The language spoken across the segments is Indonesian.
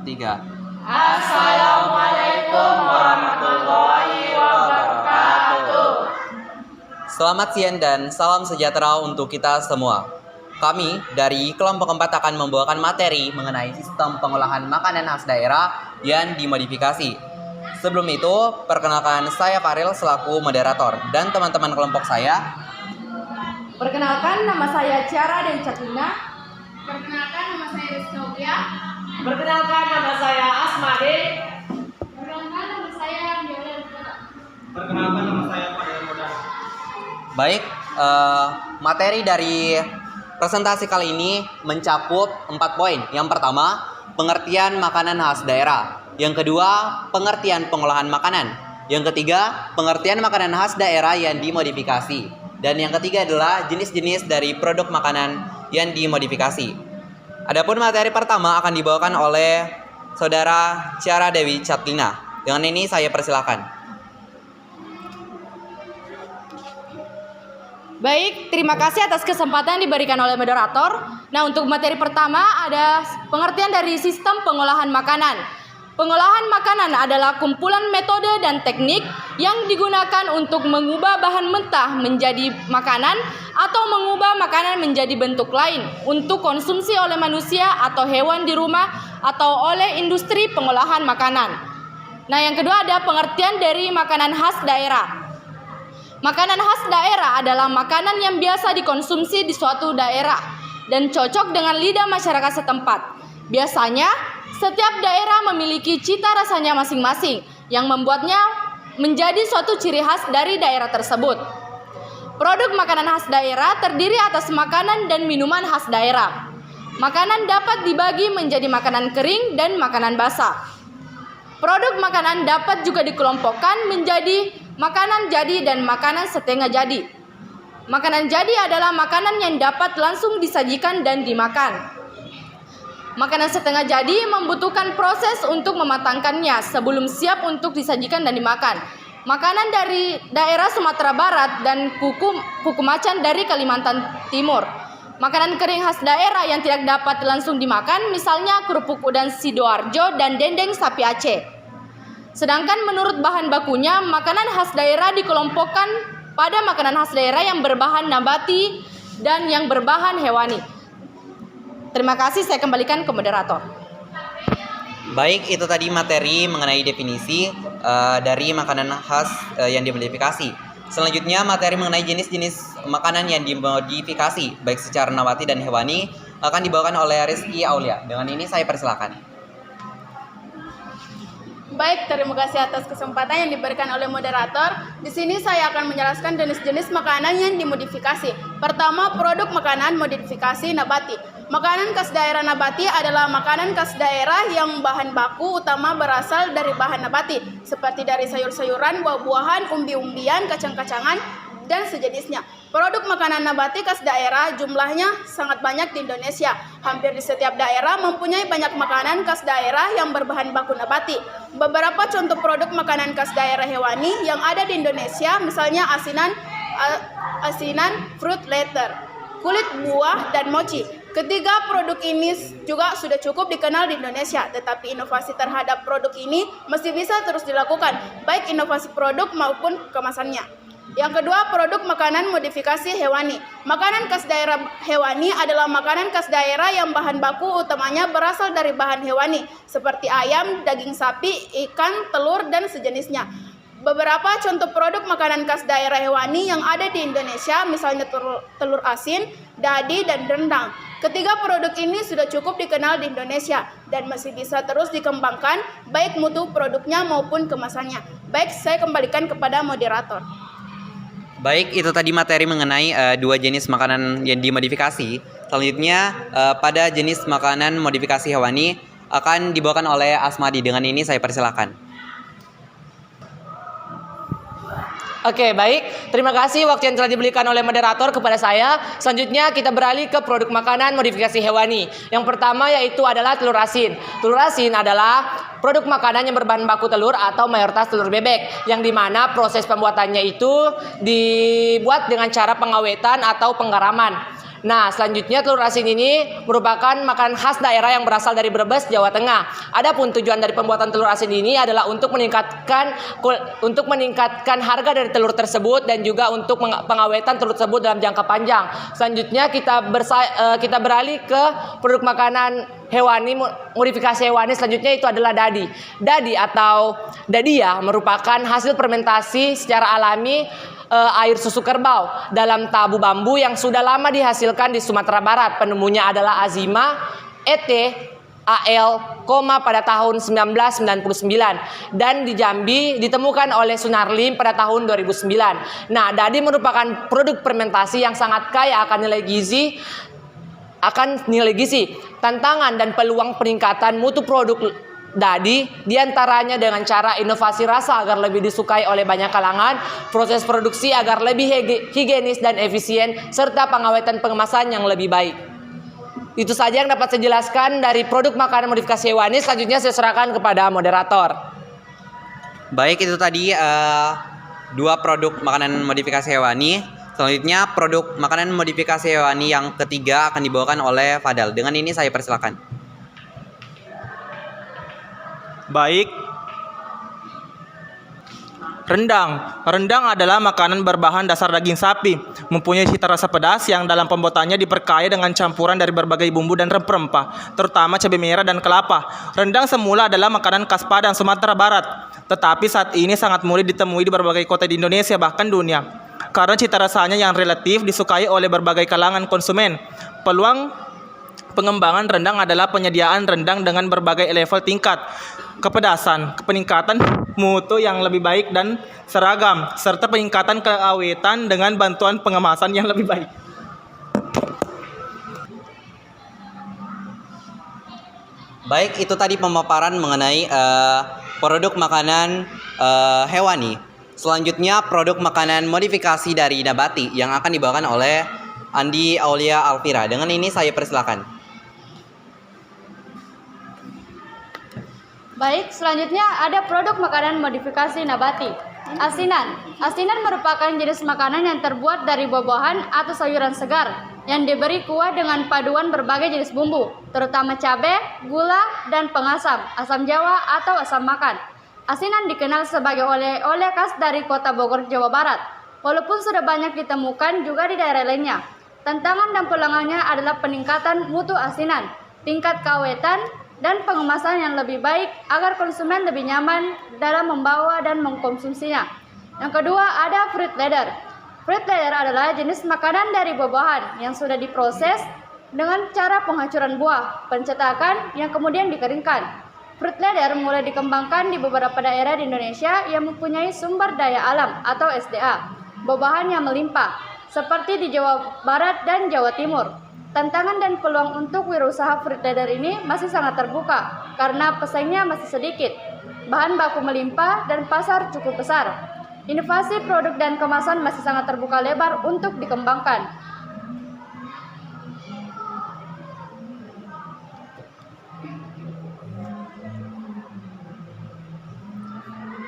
3. Assalamualaikum warahmatullahi wabarakatuh. Selamat siang dan salam sejahtera untuk kita semua. Kami dari kelompok 4 akan membawakan materi mengenai sistem pengolahan makanan khas daerah yang dimodifikasi. Sebelum itu, perkenalkan saya Faril selaku moderator dan teman-teman kelompok saya. Perkenalkan, nama saya Ciara dan Catina. Perkenalkan, nama saya Rizka. Perkenalkan, nama saya Asmade. Perkenalkan, nama saya Viola. Perkenalkan, nama saya Fadil Muda. Baik, materi dari presentasi kali ini mencakup 4 poin. Yang pertama, pengertian makanan khas daerah. Yang kedua, pengertian pengolahan makanan. Yang ketiga, pengertian makanan khas daerah yang dimodifikasi. Dan yang ketiga adalah jenis-jenis dari produk makanan yang dimodifikasi. Adapun materi pertama akan dibawakan oleh Saudara Ciara Dewi Catlina. Dengan ini saya persilakan. Baik, terima kasih atas kesempatan yang diberikan oleh moderator. Nah, untuk materi pertama ada pengertian dari sistem pengolahan makanan. Pengolahan makanan adalah kumpulan metode dan teknik yang digunakan untuk mengubah bahan mentah menjadi makanan atau mengubah makanan menjadi bentuk lain untuk konsumsi oleh manusia atau hewan di rumah atau oleh industri pengolahan makanan. Nah, yang kedua ada pengertian dari makanan khas daerah. Makanan khas daerah adalah makanan yang biasa dikonsumsi di suatu daerah dan cocok dengan lidah masyarakat setempat. Biasanya, setiap daerah memiliki cita rasanya masing-masing yang membuatnya menjadi suatu ciri khas dari daerah tersebut. Produk makanan khas daerah terdiri atas makanan dan minuman khas daerah. Makanan dapat dibagi menjadi makanan kering dan makanan basah. Produk makanan dapat juga dikelompokkan menjadi makanan jadi dan makanan setengah jadi. Makanan jadi adalah makanan yang dapat langsung disajikan dan dimakan. Makanan setengah jadi membutuhkan proses untuk mematangkannya sebelum siap untuk disajikan dan dimakan. Makanan dari daerah Sumatera Barat dan kuku macan dari Kalimantan Timur. Makanan kering khas daerah yang tidak dapat langsung dimakan, misalnya kerupuk udang Sidoarjo dan dendeng sapi Aceh. Sedangkan menurut bahan bakunya, makanan khas daerah dikelompokkan pada makanan khas daerah yang berbahan nabati dan yang berbahan hewani. Terima kasih, saya kembalikan ke moderator. Baik, itu tadi materi mengenai definisi dari makanan khas yang dimodifikasi. Selanjutnya materi mengenai jenis-jenis makanan yang dimodifikasi baik secara nabati dan hewani akan dibawakan oleh Rizky Aulia. Dengan ini saya persilakan. Baik, terima kasih atas kesempatan yang diberikan oleh moderator. Di sini saya akan menjelaskan jenis-jenis makanan yang dimodifikasi. Pertama, produk makanan modifikasi nabati. Makanan khas daerah nabati adalah makanan khas daerah yang bahan baku utama berasal dari bahan nabati, seperti dari sayur-sayuran, buah-buahan, umbi-umbian, kacang-kacangan, dan sejenisnya. Produk makanan nabati khas daerah jumlahnya sangat banyak di Indonesia. Hampir di setiap daerah mempunyai banyak makanan khas daerah yang berbahan baku nabati. Beberapa contoh produk makanan khas daerah hewani yang ada di Indonesia, misalnya asinan fruit leather, kulit buah, dan mochi. Ketiga produk ini juga sudah cukup dikenal di Indonesia, tetapi inovasi terhadap produk ini masih bisa terus dilakukan, baik inovasi produk maupun kemasannya. Yang kedua, produk makanan modifikasi hewani. Makanan khas daerah hewani adalah makanan khas daerah yang bahan baku utamanya berasal dari bahan hewani, seperti ayam, daging sapi, ikan, telur, dan sejenisnya. Beberapa contoh produk makanan khas daerah hewani yang ada di Indonesia, misalnya telur asin, dadi, dan rendang. Ketiga produk ini sudah cukup dikenal di Indonesia dan masih bisa terus dikembangkan, baik mutu produknya maupun kemasannya. Baik, saya kembalikan kepada moderator. Baik, itu tadi materi mengenai 2 jenis makanan yang dimodifikasi. Selanjutnya pada jenis makanan modifikasi hewani akan dibawakan oleh Asmadi. Dengan ini saya persilakan. Oke, baik. Terima kasih waktu yang telah diberikan oleh moderator kepada saya. Selanjutnya kita beralih ke produk makanan modifikasi hewani. Yang pertama yaitu adalah telur asin. Telur asin adalah produk makanan yang berbahan baku telur atau mayoritas telur bebek, yang dimana proses pembuatannya itu dibuat dengan cara pengawetan atau penggaraman. Nah, selanjutnya telur asin ini merupakan makanan khas daerah yang berasal dari Brebes, Jawa Tengah. Adapun tujuan dari pembuatan telur asin ini adalah untuk meningkatkan harga dari telur tersebut dan juga untuk pengawetan telur tersebut dalam jangka panjang. Selanjutnya kita beralih ke produk makanan hewani, modifikasi hewani selanjutnya itu adalah dadi. Dadi atau dadia merupakan hasil fermentasi secara alami air susu kerbau dalam tabu bambu yang sudah lama dihasilkan di Sumatera Barat. Penemunya adalah Azima et al, pada tahun 1999 dan di Jambi ditemukan oleh Sunarlim pada tahun 2009. Nah, dadi merupakan produk fermentasi yang sangat kaya akan nilai gizi. Tantangan dan peluang peningkatan mutu produk dadi diantaranya dengan cara inovasi rasa agar lebih disukai oleh banyak kalangan, proses produksi agar lebih higienis dan efisien, serta pengawetan pengemasan yang lebih baik. Itu saja yang dapat saya jelaskan dari produk makanan modifikasi hewani. Selanjutnya saya serahkan kepada moderator. Baik, itu tadi 2 produk makanan modifikasi hewani. Selanjutnya produk makanan modifikasi hewani yang ketiga akan dibawakan oleh Fadal. Dengan ini saya persilakan. Baik. Rendang. Rendang adalah makanan berbahan dasar daging sapi, mempunyai cita rasa pedas yang dalam pembuatannya diperkaya dengan campuran dari berbagai bumbu dan rempah-rempah, terutama cabai merah dan kelapa. Rendang semula adalah makanan khas Padang, Sumatera Barat, tetapi saat ini sangat mudah ditemui di berbagai kota di Indonesia bahkan dunia, karena cita rasanya yang relatif disukai oleh berbagai kalangan konsumen. Peluang pengembangan rendang adalah penyediaan rendang dengan berbagai level tingkat kepedasan, peningkatan mutu yang lebih baik dan seragam, serta peningkatan keawetan dengan bantuan pengemasan yang lebih baik. Baik, itu tadi pemaparan mengenai produk makanan hewani. Selanjutnya produk makanan modifikasi dari nabati yang akan dibawakan oleh Andi Aulia Alvira. Dengan ini saya persilakan. Baik, selanjutnya ada produk makanan modifikasi nabati. Asinan. Asinan merupakan jenis makanan yang terbuat dari buah-buahan atau sayuran segar yang diberi kuah dengan paduan berbagai jenis bumbu, terutama cabai, gula, dan pengasam, asam jawa atau asam makan. Asinan dikenal sebagai oleh-oleh khas dari kota Bogor, Jawa Barat, walaupun sudah banyak ditemukan juga di daerah lainnya. Tantangan dan peluangnya adalah peningkatan mutu asinan, tingkat keawetan, dan pengemasan yang lebih baik agar konsumen lebih nyaman dalam membawa dan mengkonsumsinya. Yang kedua ada fruit leather. Fruit leather adalah jenis makanan dari buah-buahan yang sudah diproses dengan cara penghancuran buah, pencetakan yang kemudian dikeringkan. Fruit leather mulai dikembangkan di beberapa daerah di Indonesia yang mempunyai sumber daya alam atau SDA, buah-buahan yang melimpah, seperti di Jawa Barat dan Jawa Timur. Tantangan dan peluang untuk wirausaha fruit leather ini masih sangat terbuka karena pesaingnya masih sedikit, bahan baku melimpah, dan pasar cukup besar. Inovasi produk dan kemasan masih sangat terbuka lebar untuk dikembangkan.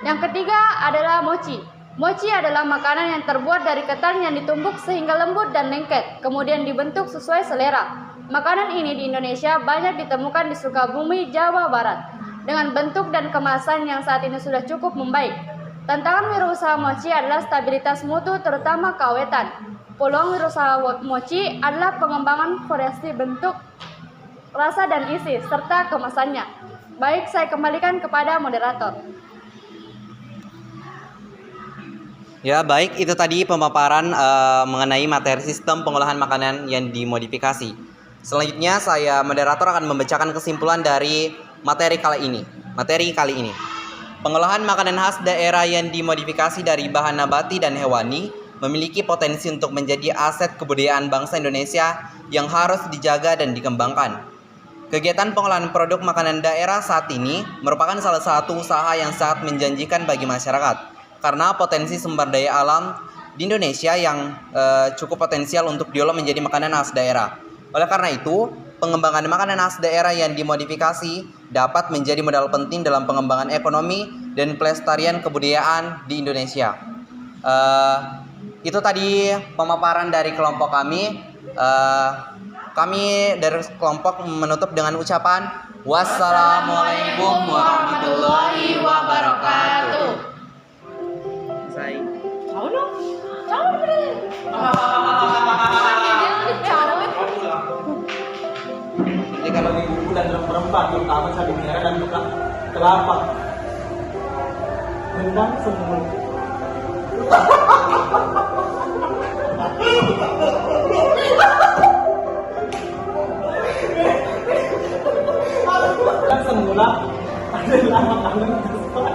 Yang ketiga adalah mochi. Mochi adalah makanan yang terbuat dari ketan yang ditumbuk sehingga lembut dan lengket, kemudian dibentuk sesuai selera. Makanan ini di Indonesia banyak ditemukan di Sukabumi, Jawa Barat, dengan bentuk dan kemasan yang saat ini sudah cukup membaik. Tantangan wirausaha mochi adalah stabilitas mutu, terutama keawetan. Peluang wirausaha mochi adalah pengembangan variasi bentuk, rasa dan isi, serta kemasannya. Baik, saya kembalikan kepada moderator. Ya, baik, itu tadi pemaparan mengenai materi sistem pengolahan makanan yang dimodifikasi. Selanjutnya saya moderator akan membacakan kesimpulan dari materi kali ini. Pengolahan makanan khas daerah yang dimodifikasi dari bahan nabati dan hewani memiliki potensi untuk menjadi aset kebudayaan bangsa Indonesia yang harus dijaga dan dikembangkan. Kegiatan pengolahan produk makanan daerah saat ini merupakan salah satu usaha yang sangat menjanjikan bagi masyarakat, karena potensi sumber daya alam di Indonesia yang cukup potensial untuk diolah menjadi makanan khas daerah. Oleh karena itu, pengembangan makanan khas daerah yang dimodifikasi dapat menjadi modal penting dalam pengembangan ekonomi dan pelestarian kebudayaan di Indonesia. Itu tadi pemaparan dari kelompok kami. Kami dari kelompok menutup dengan ucapan wassalamualaikum warahmatullahi wabarakatuh. Tahu dong. Tahu dong. Jadi kalau di bumbu dan rempah-rempah, terutama cabai merah dan kelapa, rendang semut. Dan semula adalah makanan kesukaan.